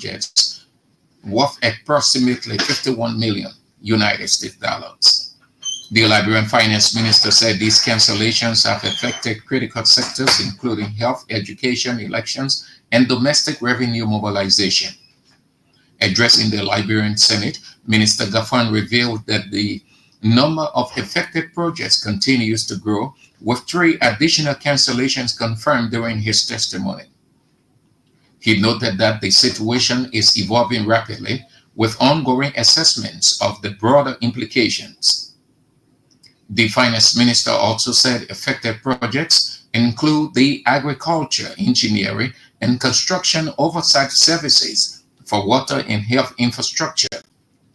projects worth approximately 51 million United States dollars. The Liberian finance minister said these cancellations have affected critical sectors including health, education, elections, and domestic revenue mobilization. Addressing the Liberian Senate, Minister Gaffan revealed that the number of affected projects continues to grow, with 3 additional cancellations confirmed during his testimony. He noted that the situation is evolving rapidly, with ongoing assessments of the broader implications. The finance minister also said affected projects include the agriculture, engineering, and construction oversight services for water and health infrastructure,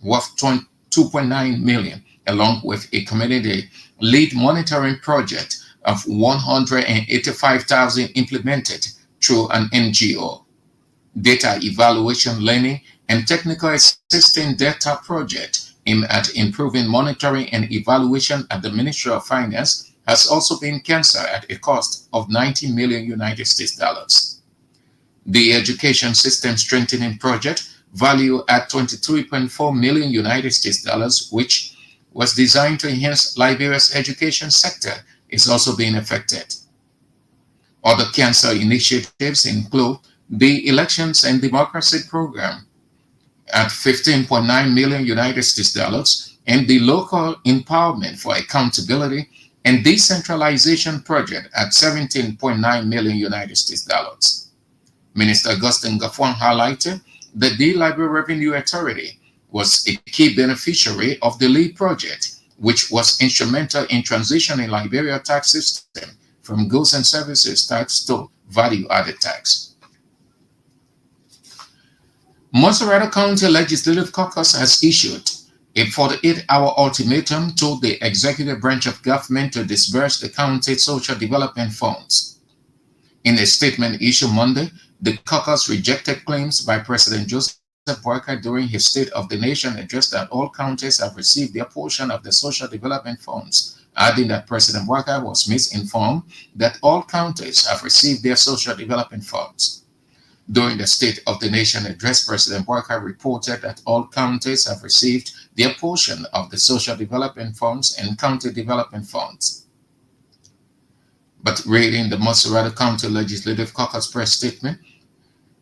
worth 2.9 million, along with a community lead monitoring project of 185,000 implemented through an NGO. Data evaluation, learning, and technical assisting data project aimed at improving monitoring and evaluation at the Ministry of Finance has also been canceled at a cost of 90 million United States dollars. The education system strengthening project, valued at 23.4 million United States dollars, which was designed to enhance Liberia's education sector, is also being affected. Other cancer initiatives include the Elections and Democracy Program at 15.9 million United States dollars and the Local Empowerment for Accountability and Decentralization Project at 17.9 million United States dollars. Minister Augustine Gaffon highlighted that the Liberia Revenue Authority was a key beneficiary of the LEAD project, which was instrumental in transitioning Liberia tax system from goods and services tax to value-added tax. Monserrate County Legislative Caucus has issued a 48-hour ultimatum to the executive branch of government to disburse the county's social development funds. In a statement issued Monday, the caucus rejected claims by President Joseph Boakai during his State of the Nation address that all counties have received their portion of the social development funds, adding that President Boakai was misinformed that all counties have received their social development funds. During the State of the Nation address, President Boakai reported that all counties have received their portion of the social development funds and county development funds. But reading the Monserrate County Legislative Caucus press statement,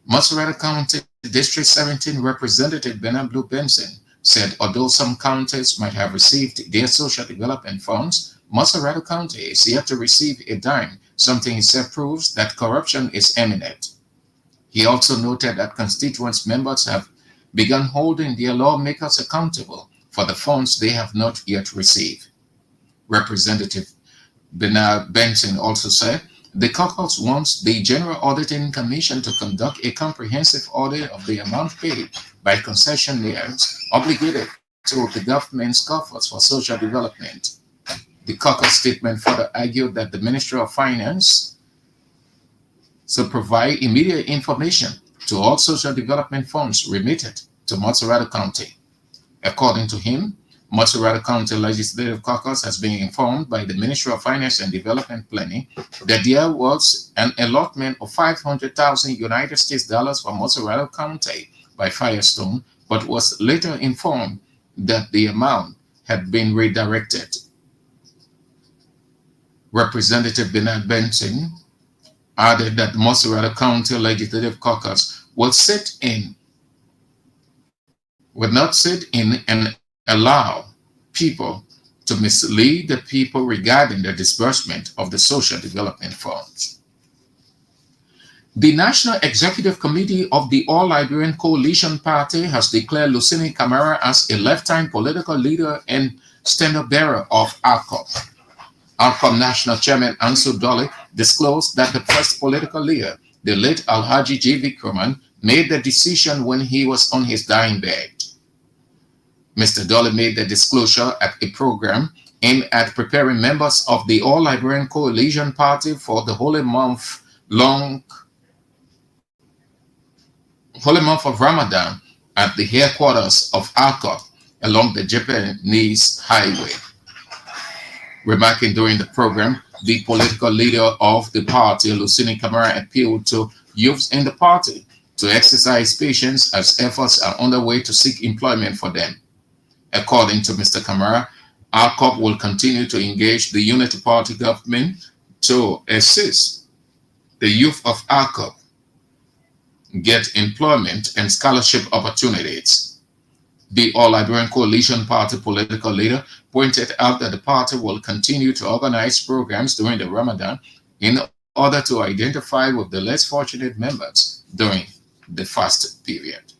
Monserrate County District 17 Representative Bernard Blue Benson said although some counties might have received their social development funds, Monserrate County is yet to receive a dime, something he said proves that corruption is imminent. He also noted that constituents members have begun holding their lawmakers accountable for the funds they have not yet received. Representative Bernard Benson also said the caucus wants the General Auditing Commission to conduct a comprehensive audit of the amount paid by concessionaires obligated to the government's coffers for social development. The caucus statement further argued that the Ministry of Finance should provide immediate information to all social development funds remitted to Monserrate County. According to him, Monserrate County Legislative Caucus has been informed by the Ministry of Finance and Development Planning that there was an allotment of 500,000 United States dollars for Monserrate County by Firestone, but was later informed that the amount had been redirected. Representative Bernard Benson added that the Monserrate County Legislative Caucus would not sit in and allow people to mislead the people regarding the disbursement of the social development funds. The National Executive Committee of the All Liberian Coalition Party has declared Lucini Camara as a lifetime political leader and standard bearer of ARCOP. ARCOP National Chairman Ansu Dolly disclosed that the first political leader, the late Alhaji J. Vikraman, made the decision when he was on his dying bed. Mr. Dolly made the disclosure at a program aimed at preparing members of the All Liberian Coalition Party for the holy month of Ramadan at the headquarters of ARCOP along the Japanese highway. Remarking during the program, the political leader of the party, Lucini Camara, appealed to youths in the party to exercise patience as efforts are underway to seek employment for them. According to Mr. Kamara, ALCOP will continue to engage the Unity Party government to assist the youth of ALCOP get employment and scholarship opportunities. The All Liberian Coalition Party political leader pointed out that the party will continue to organize programs during the Ramadan in order to identify with the less fortunate members during the fast period.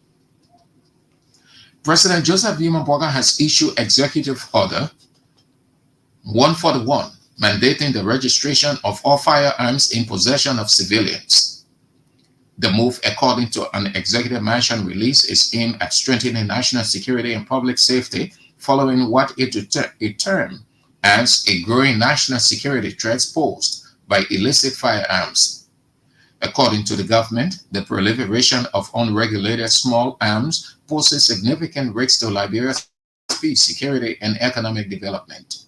President Joseph Boga has issued Executive Order 141 mandating the registration of all firearms in possession of civilians. The move, according to an executive mansion release, is aimed at strengthening national security and public safety following what it termed as a growing national security threat posed by illicit firearms. According to the government, the proliferation of unregulated small arms poses significant risks to Liberia's peace, security, and economic development.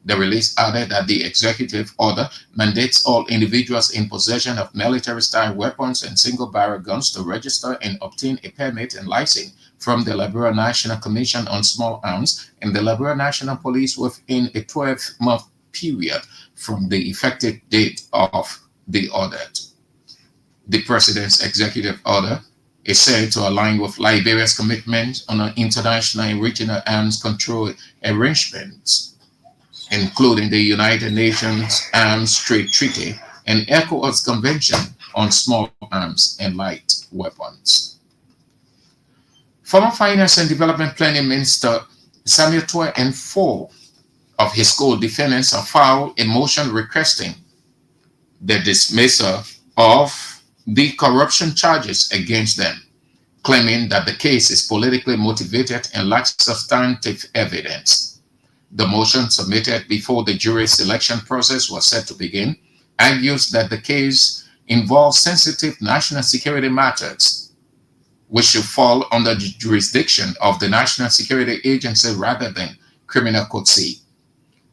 The release added that the executive order mandates all individuals in possession of military-style weapons and single-barrel guns to register and obtain a permit and license from the Liberia National Commission on Small Arms and the Liberia National Police within a 12-month period from the effective date of the order. The President's executive order is said to align with Liberia's commitment on international and regional arms control arrangements, including the United Nations Arms Trade Treaty and ECOWAS Convention on Small Arms and Light Weapons. Former Finance and Development Planning Minister Samuel Toy and four of his co-defendants have filed a motion requesting the dismissal of the corruption charges against them, claiming that the case is politically motivated and lacks substantive evidence. The motion submitted before the jury selection process was set to begin argues that the case involves sensitive national security matters, which should fall under the jurisdiction of the National Security Agency rather than Criminal Code C.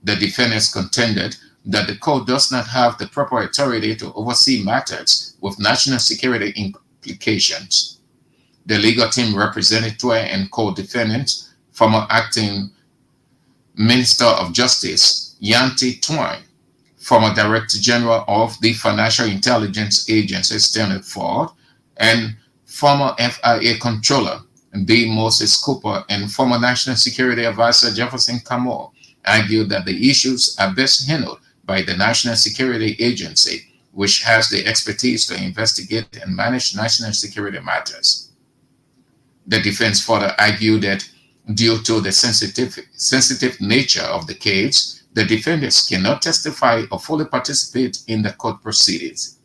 The defendants contended that the court does not have the proper authority to oversee matters with national security implications. The legal team represented Toy and co-defendants, former acting Minister of Justice Yanti Twine, former Director General of the Financial Intelligence Agency Standard Ford, and former FIA Controller B. Moses Cooper and former National Security Advisor Jefferson Kamor argued that the issues are best handled by the National Security Agency, which has the expertise to investigate and manage national security matters. The defense further argued that due to the sensitive nature of the case, the defendants cannot testify or fully participate in the court proceedings.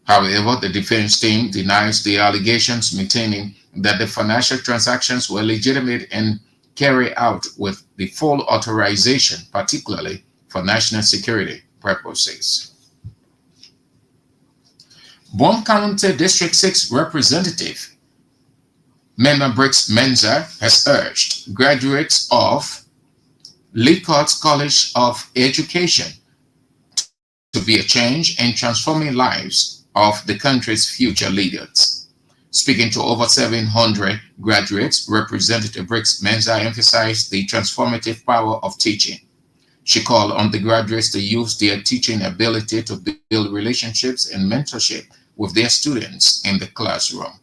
However, the defense team denies the allegations, maintaining that the financial transactions were legitimate and carried out with the full authorization, particularly for national security purposes. Broom County District 6 Representative Member Briggs Menza has urged graduates of Leacott's College of Education to be a change in transforming lives of the country's future leaders. Speaking to over 700 graduates, Representative Briggs Menza emphasized the transformative power of teaching. She called on the graduates to use their teaching ability to build relationships and mentorship with their students in the classroom.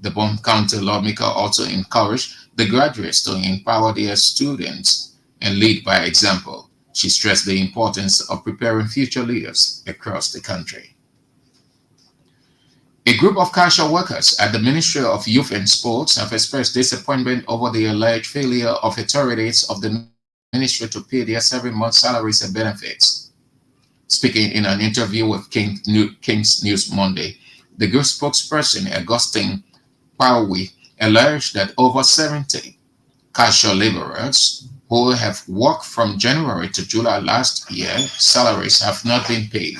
The Broom County lawmaker also encouraged the graduates to empower their students and lead by example. She stressed the importance of preparing future leaders across the country. A group of casual workers at the Ministry of Youth and Sports have expressed disappointment over the alleged failure of authorities of the ministry to pay their 7-month salaries and benefits. Speaking in an interview with King's News Monday, the group spokesperson, Augustine Paui, alleged that over 70 casual laborers who have worked from January to July last year, salaries have not been paid.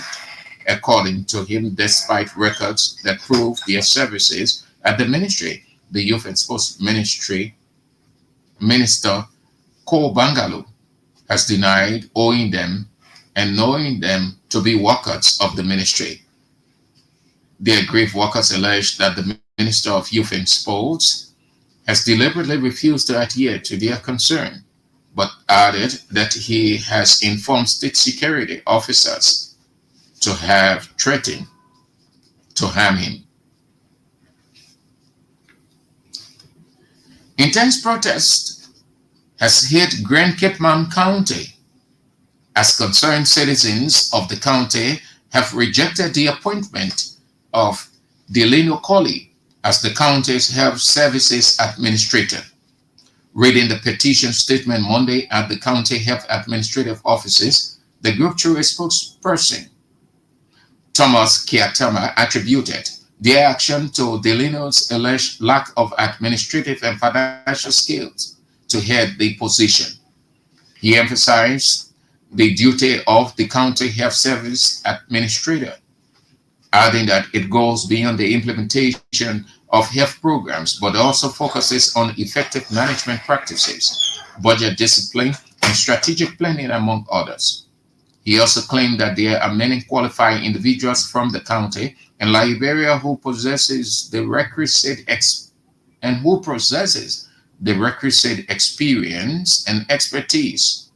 According to him, despite records that prove their services at the ministry, the Youth and Sports Ministry Minister Ko Bangalu has denied owing them and knowing them to be workers of the ministry. The aggrieved workers alleged that the Minister of Youth and Sports has deliberately refused to adhere to their concern, but added that he has informed state security officers to have threatened to harm him. Intense protest has hit Grand Cape County as concerned citizens of the county have rejected the appointment of Delano Colley as the county's health services administrator. Reading the petition statement Monday at the county health administrative offices, the group through a spokesperson, Thomas Kiatama, attributed their action to Delano's alleged lack of administrative and financial skills to head the position. He emphasized the duty of the county health service administrator, adding that it goes beyond the implementation of health programs, but also focuses on effective management practices, budget discipline, and strategic planning, among others. He also claimed that there are many qualified individuals from the county and Liberia who possesses the requisite experience and expertise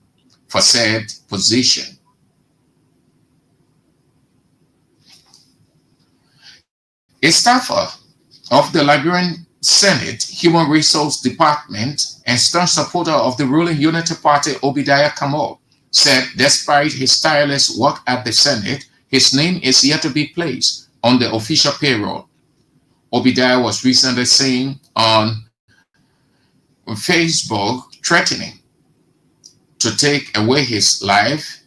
for said position. A staffer of the Liberian Senate Human Resource Department and staunch supporter of the ruling Unity Party, Obadiah Kamal, said despite his tireless work at the Senate, his name is yet to be placed on the official payroll. Obadiah was recently seen on Facebook threatening to take away his life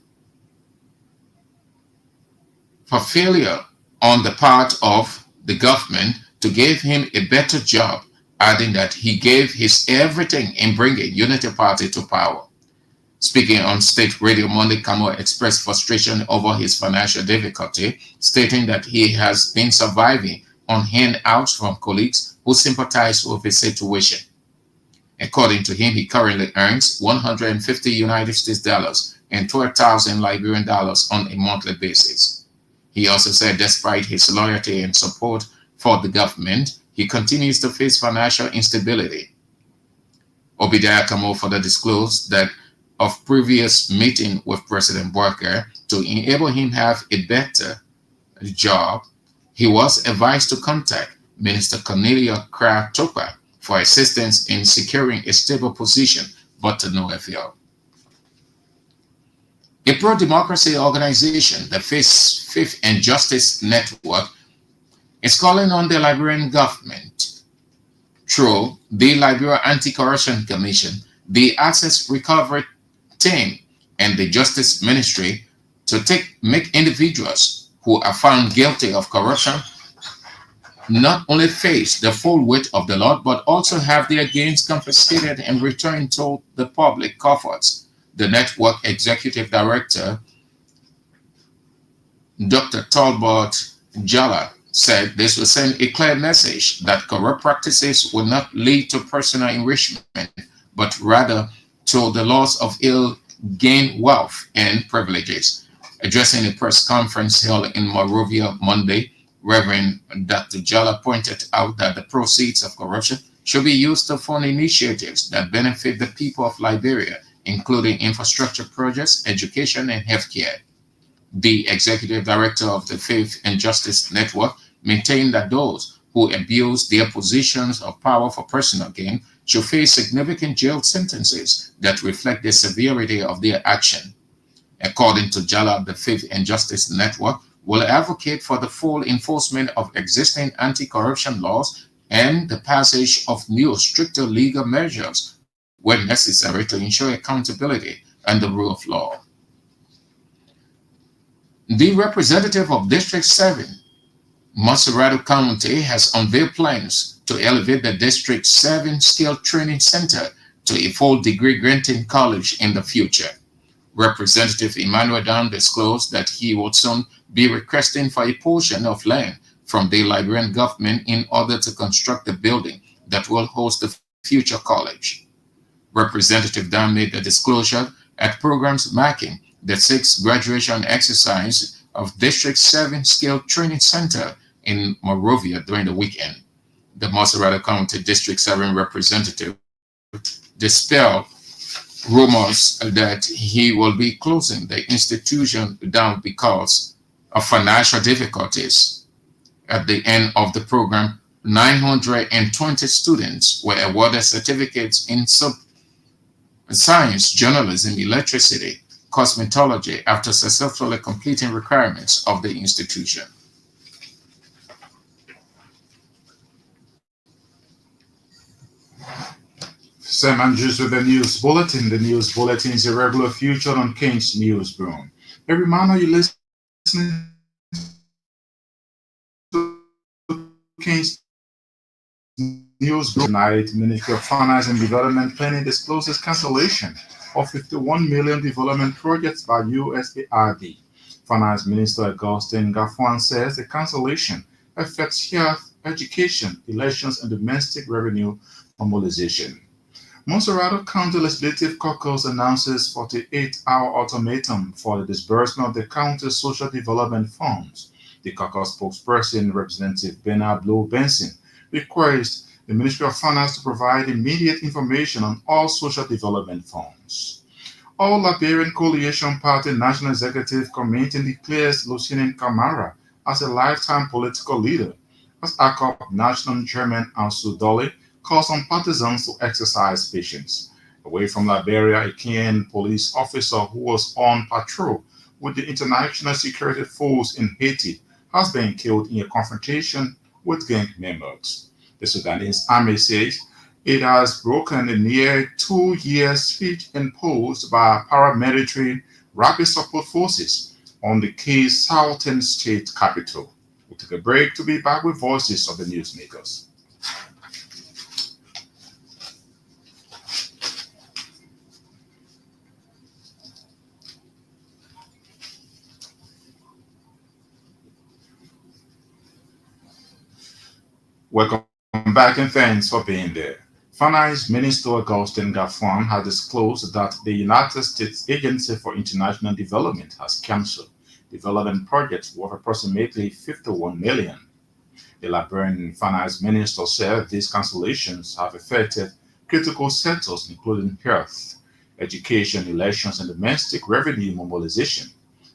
for failure on the part of the government to give him a better job, adding that he gave his everything in bringing Unity Party to power. Speaking on state radio Monday, Kamal expressed frustration over his financial difficulty, stating that he has been surviving on handouts from colleagues who sympathize with his situation. According to him, he currently earns 150 United States dollars and 12,000 Liberian dollars on a monthly basis. He also said despite his loyalty and support for the government, he continues to face financial instability. Obadiah Kamal further disclosed that of previous meeting with President Walker to enable him have a better job, he was advised to contact Minister Cornelia Topa for assistance in securing a stable position, but to no avail. A pro-democracy organization, the Faith and Justice Network, is calling on the Liberian government through the Liberia Anti-Corruption Commission, the Access Recovery Team, and the Justice Ministry to make individuals who are found guilty of corruption not only face the full weight of the law, but also have their gains confiscated and returned to the public coffers. The network executive director, Dr. Talbot Jala, said this will send a clear message that corrupt practices will not lead to personal enrichment, but rather to the loss of ill-gained wealth and privileges. Addressing a press conference held in Monrovia Monday, Reverend Dr. Jala pointed out that the proceeds of corruption should be used to fund initiatives that benefit the people of Liberia, including infrastructure projects, education, and healthcare. The executive director of the Faith and Justice Network maintained that those who abuse their positions of power for personal gain should face significant jail sentences that reflect the severity of their action. According to Jala, the Faith and Justice Network will advocate for the full enforcement of existing anti-corruption laws and the passage of new, stricter legal measures when necessary to ensure accountability and the rule of law. The representative of District 7, Monserrate County, has unveiled plans to elevate the District 7 Skill Training Center to a full degree granting college in the future. Representative Emmanuel Dan disclosed that he would soon be requesting for a portion of land from the Liberian government in order to construct a building that will host the future college. Representative Dan made the disclosure at programs marking the 6th graduation exercise of District 7 Skill Training Center in Monrovia during the weekend. The Macerata County District 7 representative dispelled rumors that he will be closing the institution down because of financial difficulties. At the end of the program, 920 students were awarded certificates in science, journalism, electricity, cosmetology after successfully completing requirements of the institution. Sam Andrews with the news bulletin. The news bulletin is a regular feature on King's News Broom. A reminder you're listening to King's News Broom. Tonight, Ministry of Finance and Development Planning discloses cancellation of 51 million development projects by USAID. Finance Minister Augustin Gaffwan says the cancellation affects health, education, elections, and domestic revenue mobilization. Monserrato County Legislative Caucus announces 48-hour ultimatum for the disbursement of the county's social development funds. The caucus spokesperson, Representative Bernard Blow Benson, requires the Ministry of Finance to provide immediate information on all social development funds. All Liberian Coalition Party National Executive Committee declares Lieutenant Kamara as a lifetime political leader, as ACOP National Chairman Ansu Dolly calls on partisans to exercise patience. Away from Liberia, a Kenyan police officer who was on patrol with the international security force in Haiti has been killed in a confrontation with gang members. The Sudanese army says it has broken the near 2 year siege imposed by paramilitary rapid support forces on the key southern state capital. We'll take a break to be back with voices of the newsmakers. Welcome back and thanks for being there. Finance Minister Augustin Gaffron has disclosed that the United States Agency for International Development has cancelled development projects worth approximately 51 million. The Liberian Finance Minister said these cancellations have affected critical sectors including health, education, elections, and domestic revenue mobilization.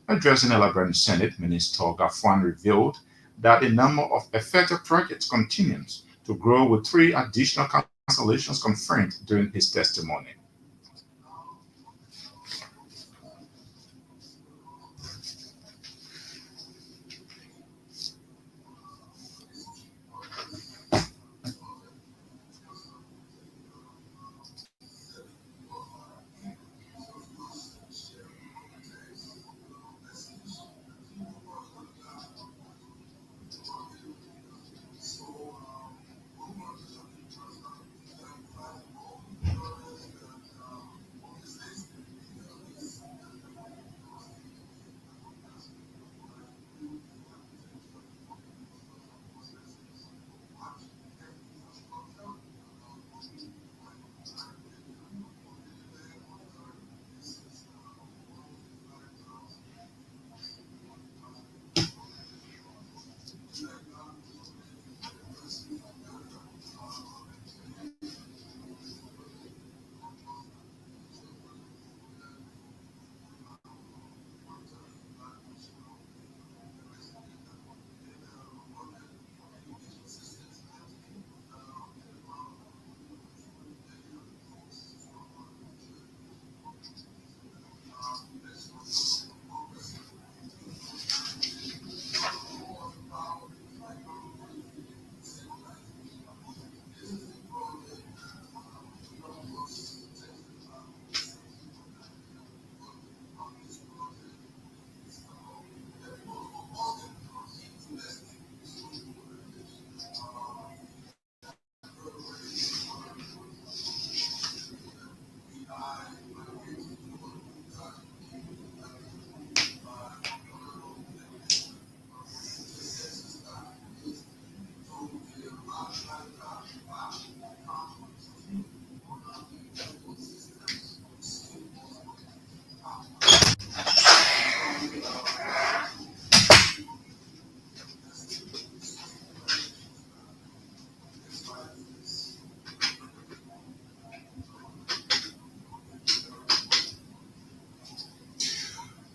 Addressing the Liberian Senate, Minister Gaffron revealed that the number of affected projects continues to grow with three additional cancellations confirmed during his testimony.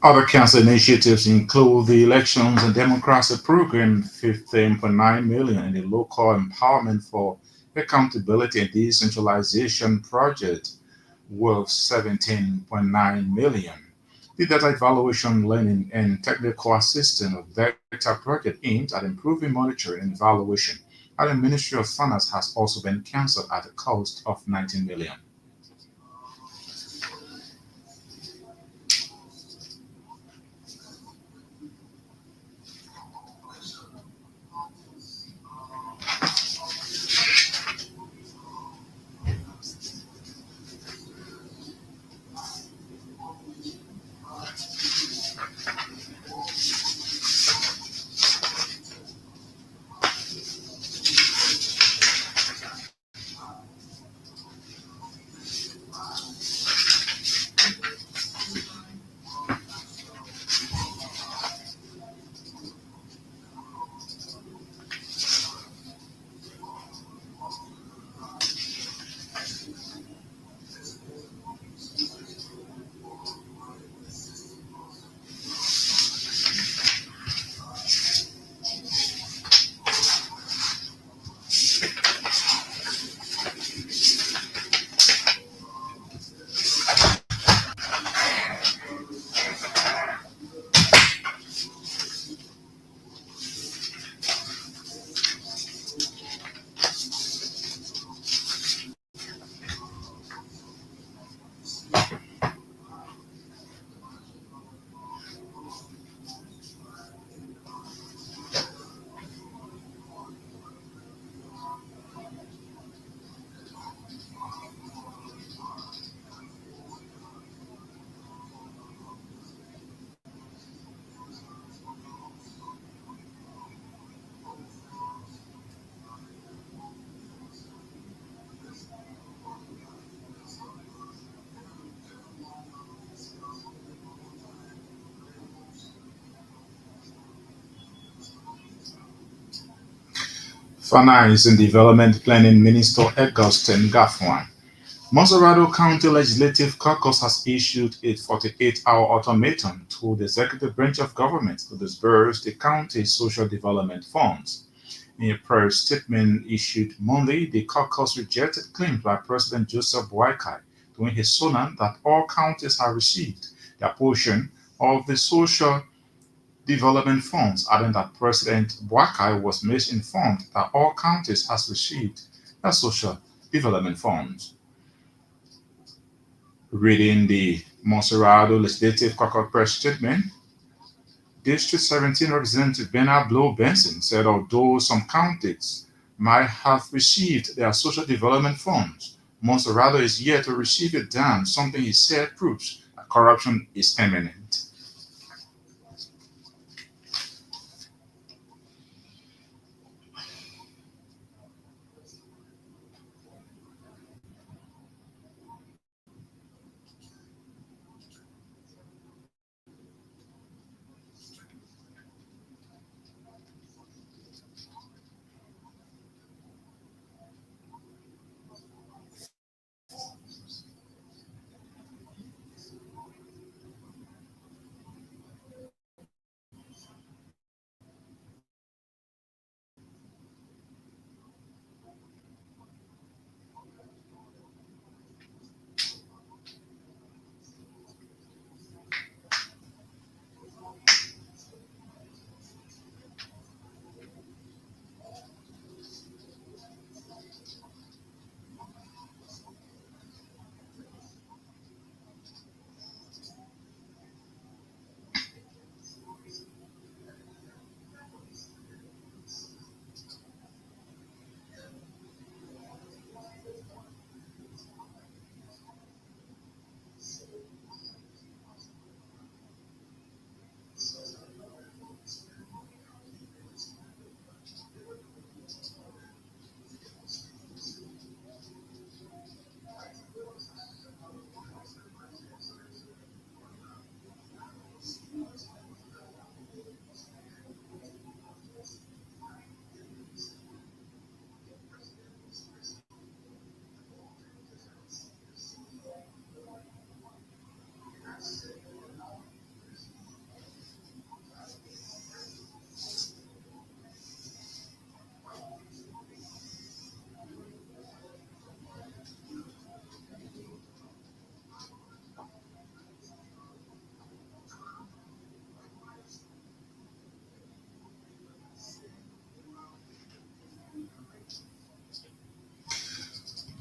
Other council initiatives include the Elections and Democracy Program, 15.9 million, and the Local Empowerment for Accountability and Decentralization Project worth 17.9 million. The Data Evaluation, Learning, and Technical Assistance of Data Project aimed at improving monitoring and evaluation at the Ministry of Finance has also been cancelled at a cost of 19 million. Finance and Development Planning Minister Augustin Gaffwan. Monserrado County Legislative Caucus has issued a 48-hour ultimatum to the executive branch of government to disburse the county's social development funds. In a press statement issued Monday, the caucus rejected claims by President Joseph Boakai during his solemn that all counties have received their portion of the social development funds, adding that President Boakai was misinformed that all counties has received their social development funds. Reading the Monserrado Legislative Caucus press statement, District 17 Representative Bernard Blow Benson said although some counties might have received their social development funds, Monserrado is yet to receive it down, something he said proves that corruption is imminent.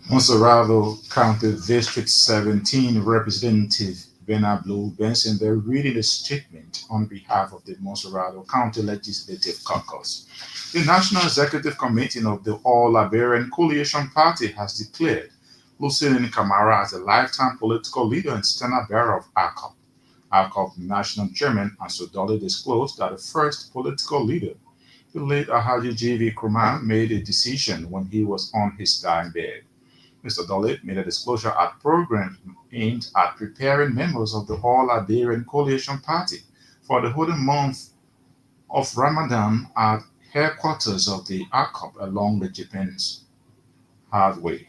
Monserrado County District 17 Representative Benablu Benson there reading a statement on behalf of the Monserrado County Legislative Caucus. The National Executive Committee of the All Liberian Coalition Party has declared Lucien Camara as a lifetime political leader and standard bearer of ACOP. ACOP National Chairman Asodoli disclosed that the first political leader, the late Alhaji J.V. Krumah, made a decision when he was on his dying bed. Mr. Dolit made a disclosure at program aimed at preparing members of the All Liberian Coalition Party for the holy month of Ramadan at headquarters of the ACOP along the Japan's Highway.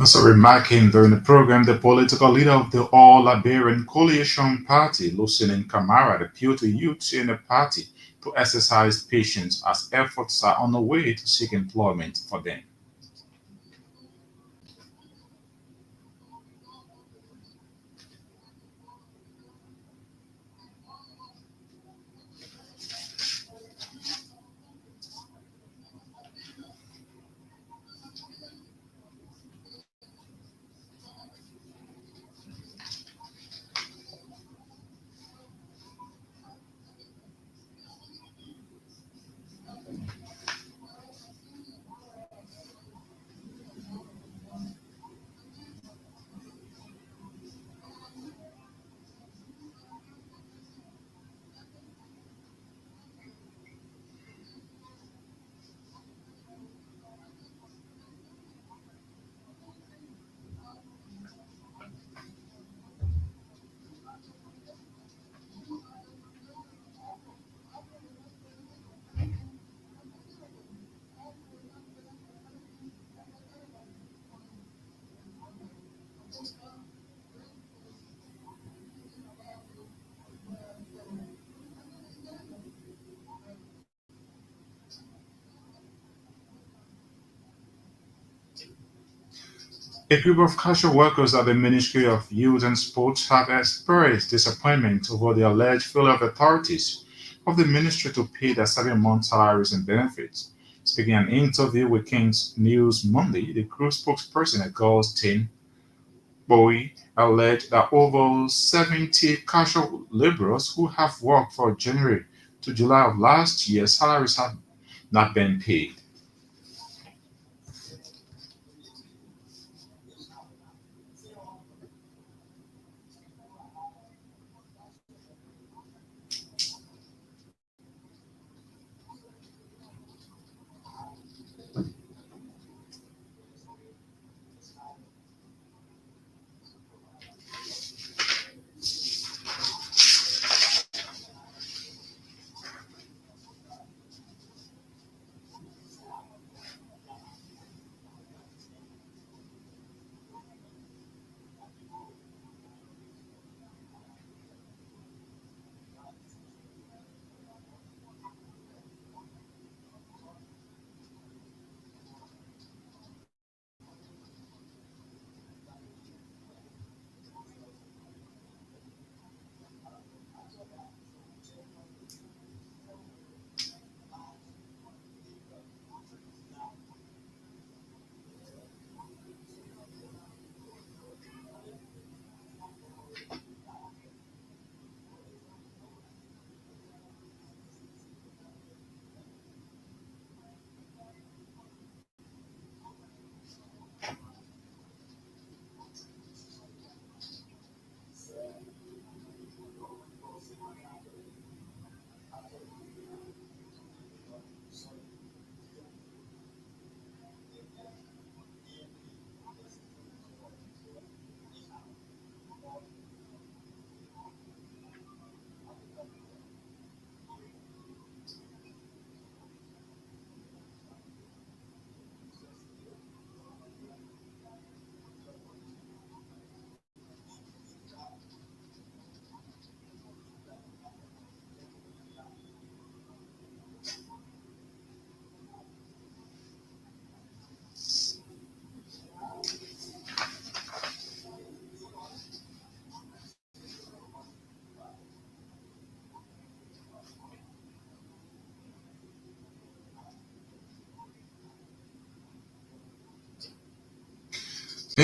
Also remarking during the program, the political leader of the All Liberian Coalition Party, Lucien Camara, appealed to youths in the party to exercise patience as efforts are on the way to seek employment for them. A group of casual workers at the Ministry of Youth and Sports have expressed disappointment over the alleged failure of authorities of the ministry to pay their 7 month salaries and benefits. Speaking in an interview with King's News Monday, the group spokesperson Augustine Bowie alleged that over 70 casual laborers who have worked for January to July of last year salaries have not been paid.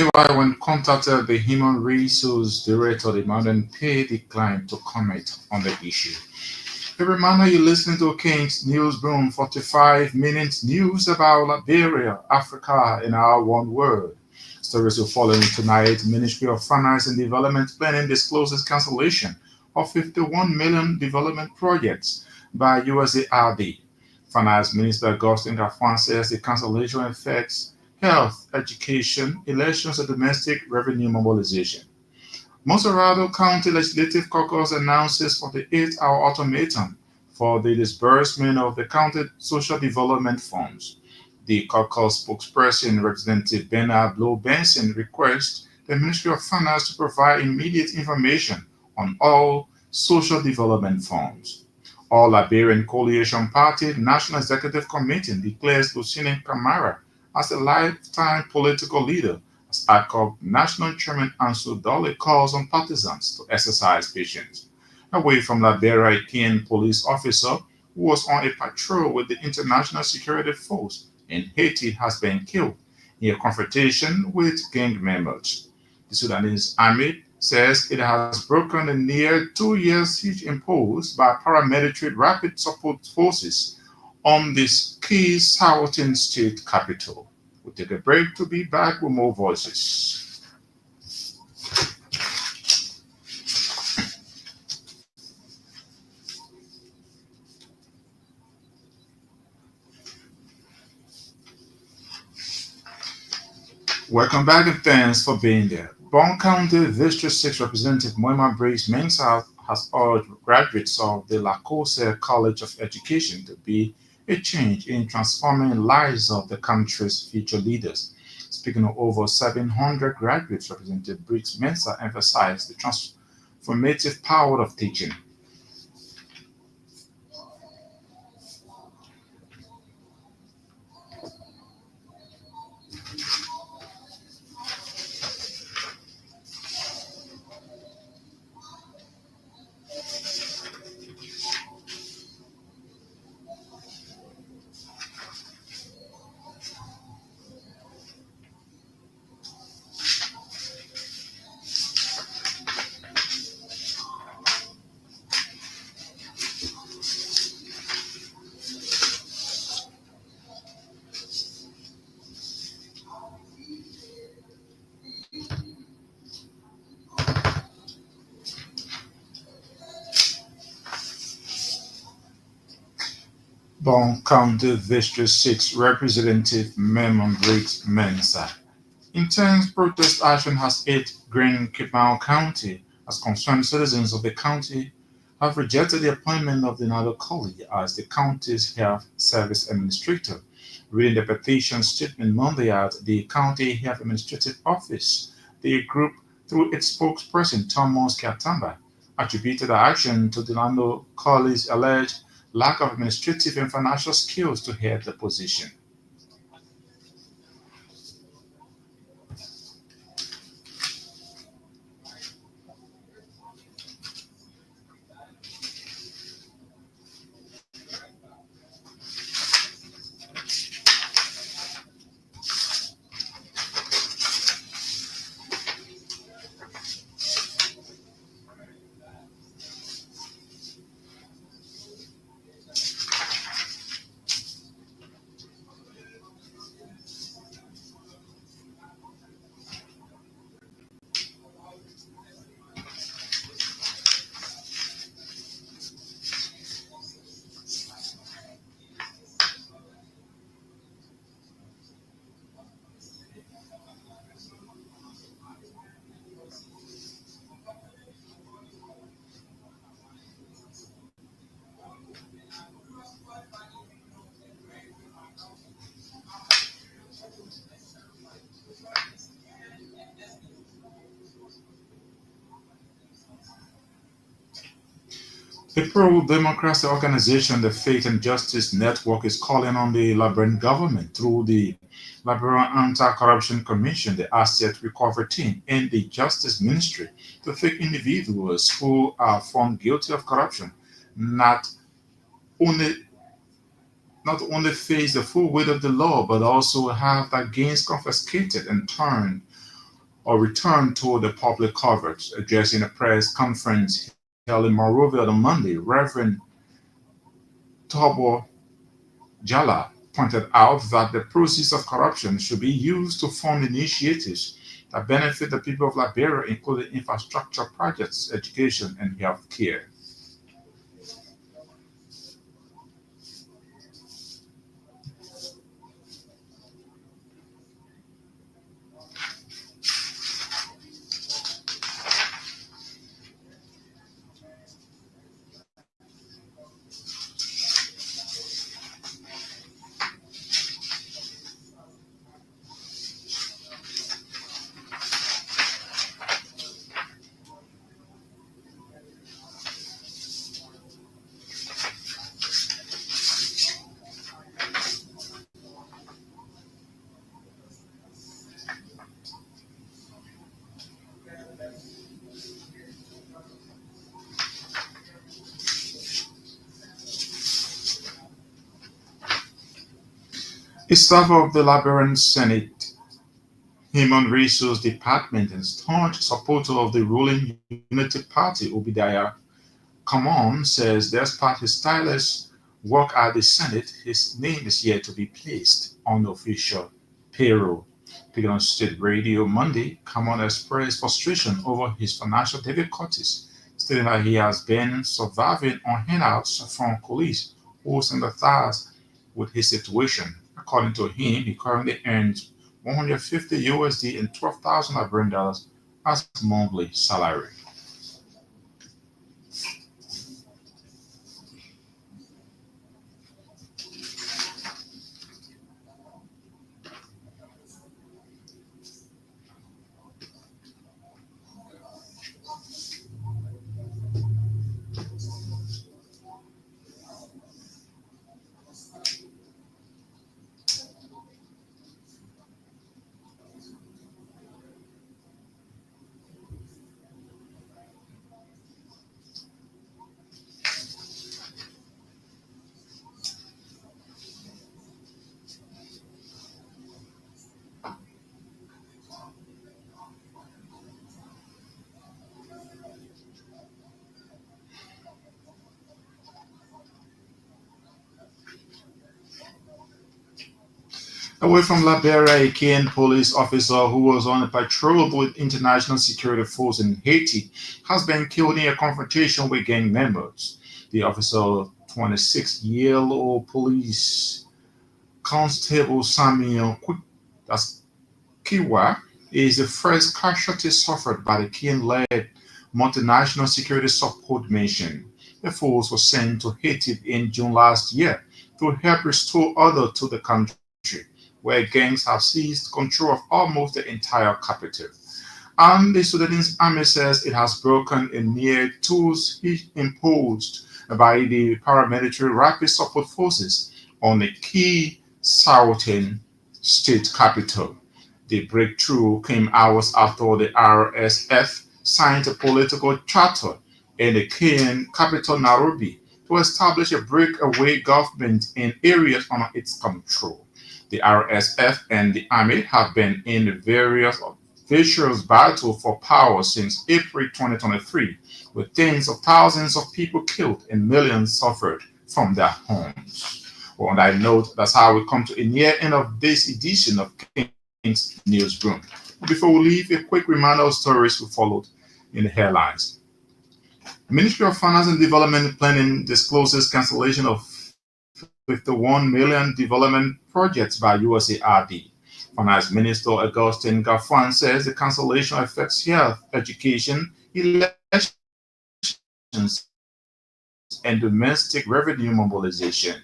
Meanwhile, when contacted, the Human Resource Director demanding pay declined to comment on the issue. A reminder you're listening to King's News Broom 45 minutes news about Liberia, Africa, in our one word. Stories will follow tonight. Ministry of Finance and Development Planning discloses cancellation of 51 million development projects by USAID. Finance Minister Augustin Gafwan says the cancellation affects health, education, elections, and domestic revenue mobilization. Monserrado County Legislative Caucus announces 48-hour ultimatum for the disbursement of the county social development funds. The caucus spokesperson, Representative Bernard Blow Benson, requests the Ministry of Finance to provide immediate information on all social development funds. All Liberian Coalition Party National Executive Committee declares Lucien Camara as a lifetime political leader as ICOP National Chairman Ansel Dolly calls on partisans to exercise patience. Away from Liberia, a Kenyan police officer who was on a patrol with the International Security Force in Haiti has been killed in a confrontation with gang members. The Sudanese army says it has broken the near 2 year siege imposed by paramilitary rapid support forces on this key southern state capital. We'll take a break to be back with more voices. Welcome back and thanks for being there. Brown County District 6 Representative Moima Briggs Mensah has urged graduates of the La Cosse College of Education to be a change in transforming lives of the country's future leaders. Speaking of over 700 graduates, Representative Briggs Mensah emphasized the transformative power of teaching. Brown County District 6 Representative Memon Briggs Mensah. Intense protest action has hit Green Cape County as concerned citizens of the county have rejected the appointment of Donaldo Colley as the county's health service administrator. Reading the petition statement Monday at the County Health Administrative Office, the group, through its spokesperson Thomas Katamba, attributed the action to Donaldo Colley's alleged lack of administrative and financial skills to head the position. A pro-democracy organization, the Faith and Justice Network, is calling on the Liberian government through the Liberian Anti-Corruption Commission, the Asset Recovery Team, and the Justice Ministry to take individuals who are found guilty of corruption not only not only face the full weight of the law, but also have their gains confiscated and turned or returned to the public coverage. Addressing a press conference held in Monrovia on Monday, Reverend Tobo Jala pointed out that the proceeds of corruption should be used to fund initiatives that benefit the people of Liberia, including infrastructure projects, education, and health care. A staff of the Liberian Senate Human Resource Department and staunch supporter of the ruling Unity Party, Obadiah Common, says despite his tireless work at the Senate, his name is yet to be placed on the official payroll. Speaking on state radio Monday, Common expressed frustration over his financial difficulties, stating that he has been surviving on handouts from colleagues who sympathize with his situation. According to him, he currently earns 150 USD and 12,000 Liberian dollars as monthly salary. Away from Liberia, a Kenyan police officer who was on a patrol with international security force in Haiti has been killed in a confrontation with gang members. The officer, 26-year-old police constable Samuel that's Kiwa, is the first casualty suffered by the Kenyan-led multinational security support mission. The force was sent to Haiti in June last year to help restore order to the country, where gangs have seized control of almost the entire capital. And the Sudanese army says it has broken a near truce imposed by the paramilitary rapid support forces on the key southern state capital. The breakthrough came hours after the RSF signed a political charter in the Kenyan capital Nairobi to establish a breakaway government in areas under its control. The RSF and the army have been in various vicious battle for power since April 2023, with tens of thousands of people killed and millions suffered from their homes. Well, on that note, that's how we come to a near end of this edition of King's Newsroom. Before we leave, a quick reminder of stories we followed in the headlines. The Ministry of Finance and Development Planning discloses cancellation of 51 million development projects by USAID. Finance Minister Augustine Gaffan says the cancellation affects health, education, elections, and domestic revenue mobilization.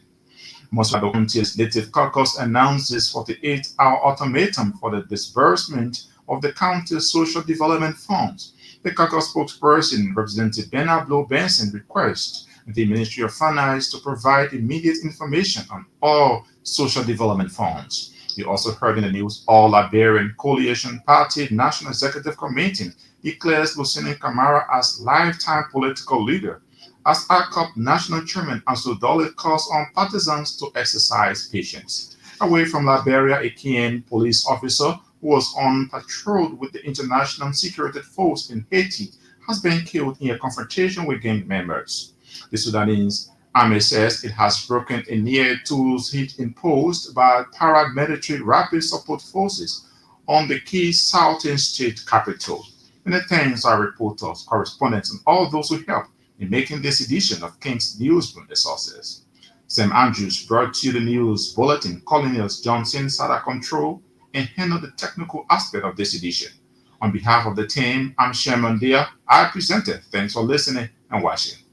Most County Legislative Caucus announces 48-hour ultimatum for the disbursement of the county's social development funds. The caucus spokesperson, Representative Bernard Blow Benson, requests the Ministry of Finance to provide immediate information on all social development funds. You also heard in the news All Liberian Coalition Party National Executive Committee declares Lucien Camara as lifetime political leader. As ACOP National Chairman Ansel Dolly calls on partisans to exercise patience. Away from Liberia, a Kenyan police officer who was on patrol with the International Security Force in Haiti, has been killed in a confrontation with gang members. The Sudanese army says it has broken a near tools hit imposed by paramilitary rapid support forces on the key southern state capital. And it thanks our reporters, correspondents, and all those who helped in making this edition of King's Newsroom a success. Sam Andrews brought you the news bulletin. Colonels Johnson sat at control and handled the technical aspect of this edition. On behalf of the team, I'm Sherman Deer. I presented. Thanks for listening and watching.